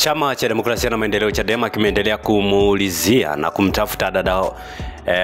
Chama cha Demokrasia na Maendeleo Chadema kimeendelea kumuulizia na kumtafuta dada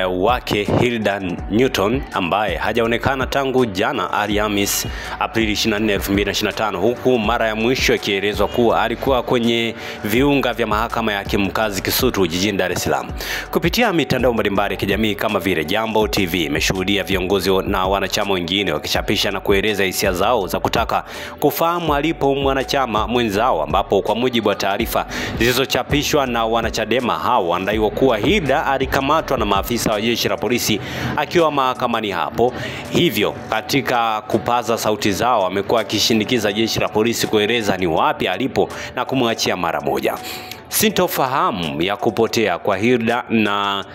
wake Hilda Newton ambaye hajaonekana tangu jana Alhamisi Aprili 24, 2025, huku mara ya mwisho ikielezwa kuwa alikuwa kwenye viunga vya mahakama ya hakimu mkazi Kisutu jijini Dar es Salaam. Kupitia mitandao mbalimbali ya kijamii kama vile Jambo TV imeshuhudia viongozi na wanachama wengine wakichapisha na kueleza hisia zao za kutaka kufahamu alipo mwanachama mwenzao, ambapo kwa mujibu wa taarifa zilizochapishwa na wanachadema hao wanadaiwa kuwa Hilda alikamatwa na maafisa wa jeshi la polisi akiwa mahakamani hapo. Hivyo katika kupaza sauti zao wamekuwa akishindikiza jeshi la polisi kueleza ni wapi alipo na kumwachia mara moja. Sintofahamu ya kupotea kwa Hilda na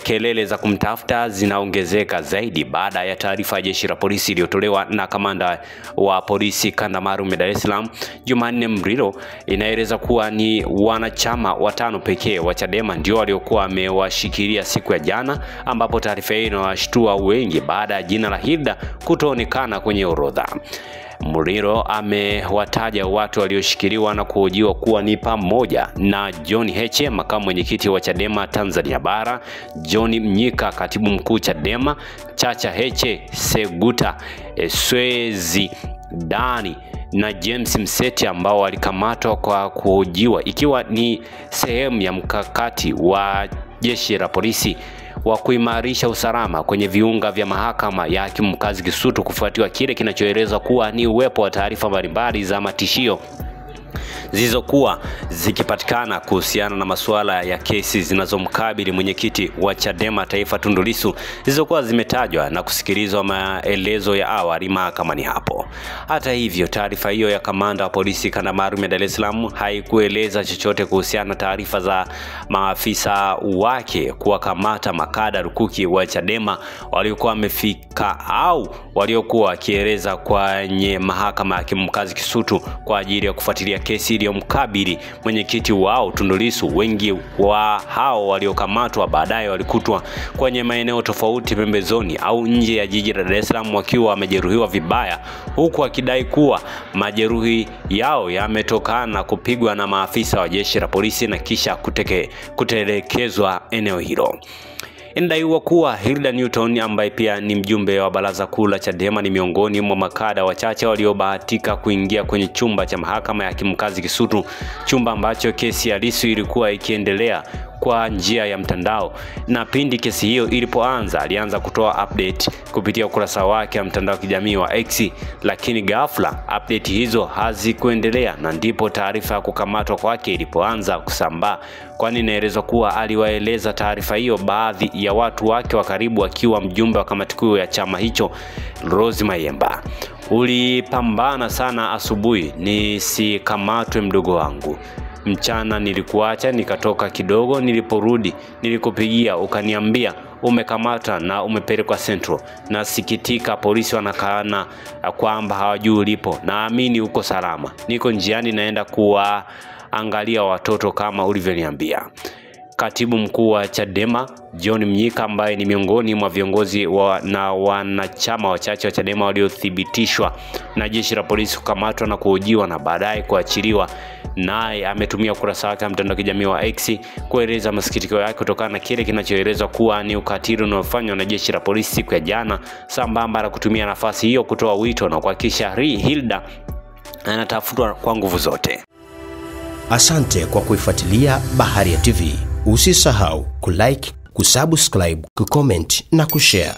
kelele za kumtafuta zinaongezeka zaidi baada ya taarifa ya jeshi la polisi iliyotolewa na kamanda wa polisi kanda maalum ya Dar es Salaam Jumanne Mrilo. Inaeleza kuwa ni wanachama 5 pekee wa Chadema ndio waliokuwa wamewashikilia siku ya jana, ambapo taarifa hii inawashtua wengi baada ya jina la Hilda kutoonekana kwenye orodha. Muriro amewataja watu walioshikiliwa na kuhojiwa kuwa ni pamoja na John Heche, makamu mwenyekiti wa Chadema Tanzania Bara, John Mnyika, katibu mkuu Chadema, Chacha Heche, Seguta Swezi Dani na James Mseti, ambao walikamatwa kwa kuhojiwa ikiwa ni sehemu ya mkakati wa jeshi la polisi wa kuimarisha usalama kwenye viunga vya mahakama ya hakimu mkazi Kisutu kufuatiwa kile kinachoelezwa kuwa ni uwepo wa taarifa mbalimbali za matishio zilizokuwa zikipatikana kuhusiana na masuala ya kesi zinazomkabili mwenyekiti wa Chadema Taifa Tundu Lissu, zilizokuwa zimetajwa na kusikilizwa maelezo ya awali mahakamani hapo. Hata hivyo, taarifa hiyo ya kamanda wa polisi kanda maalum ya Dar es Salaam haikueleza chochote kuhusiana na taarifa za maafisa wake kuwakamata makada rukuki wa Chadema waliokuwa wamefika au waliokuwa wakieleza kwenye mahakama ya hakimu mkazi Kisutu kwa ajili ya kufuatilia kesi iliyomkabili mwenyekiti wao Tundu Lissu. Wengi wa hao waliokamatwa baadaye walikutwa kwenye maeneo tofauti pembezoni au nje ya jiji la Dar es Salaam wakiwa wamejeruhiwa vibaya, huku akidai kuwa majeruhi yao yametokana na kupigwa na maafisa wa jeshi la polisi na kisha kutelekezwa eneo hilo. Inadaiwa kuwa Hilda Newton ambaye pia ni mjumbe wa baraza kuu la Chadema ni miongoni mwa makada wachache waliobahatika kuingia kwenye chumba cha mahakama ya hakimu mkazi Kisutu, chumba ambacho kesi ya Lissu ilikuwa ikiendelea kwa njia ya mtandao. Na pindi kesi hiyo ilipoanza, alianza kutoa update kupitia ukurasa wake wa mtandao wa kijamii wa X, lakini ghafla update hizo hazikuendelea na ndipo taarifa ya kukamatwa kwake ilipoanza kusambaa, kwani inaelezwa kuwa aliwaeleza taarifa hiyo baadhi ya watu wake wa karibu, akiwa mjumbe wa kamati kuu ya chama hicho Rose Mayemba. Ulipambana sana asubuhi nisikamatwe mdogo wangu. Mchana nilikuacha nikatoka kidogo, niliporudi nilikupigia ukaniambia umekamata na umepelekwa Central. Na sikitika polisi wanakana kwamba hawajui ulipo. Naamini uko salama. Niko njiani naenda kuwaangalia watoto kama ulivyoniambia. Katibu mkuu wa Chadema John Mnyika ambaye ni miongoni mwa viongozi na wanachama wachache wa Chadema waliothibitishwa na jeshi la polisi kukamatwa na kuhojiwa na baadaye kuachiliwa, naye ametumia ukurasa wake wa mtandao wa kijamii wa X kueleza masikitiko yake kutokana na kile kinachoelezwa kuwa ni ukatili unaofanywa na jeshi la polisi siku ya jana, sambamba na kutumia nafasi hiyo kutoa wito na kuhakikisha Hilda anatafutwa kwa nguvu zote. Asante kwa kuifuatilia Baharia TV. Usisahau kulike, kusubscribe, kucomment na kushare.